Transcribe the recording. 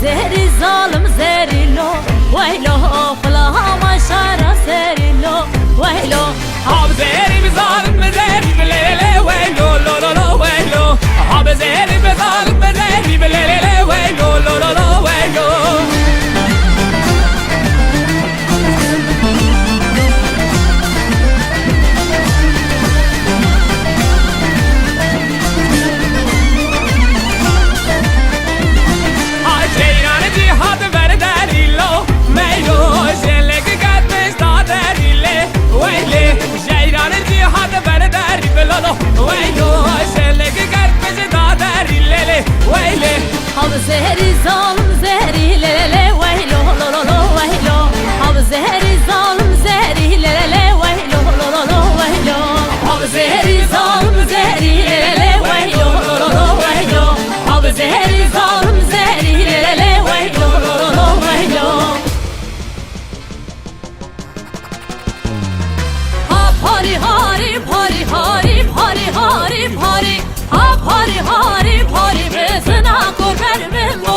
زهری ظالم زهری لو ویلو خلاها ما شارا زهری لو ویلو آب زهری به ظالم زهری به لیلی ویلو لو لو لو ویلو آب زهری به ظالم زهری به لیلی ویلو لو لو لو ویلو Abi zehri zalim zehri lelele veylo lo lo lo veylo Abi zehri zalim zehri lelele veylo lo lo lo veylo Abi zehri zalim zehri lelele veylo lo lo lo veylo Abi zehri zalim zehri lelele veylo lo lo lo veylo Ha pari hari pari hari pari hari pari Ha pari hari pari bezna ko vermem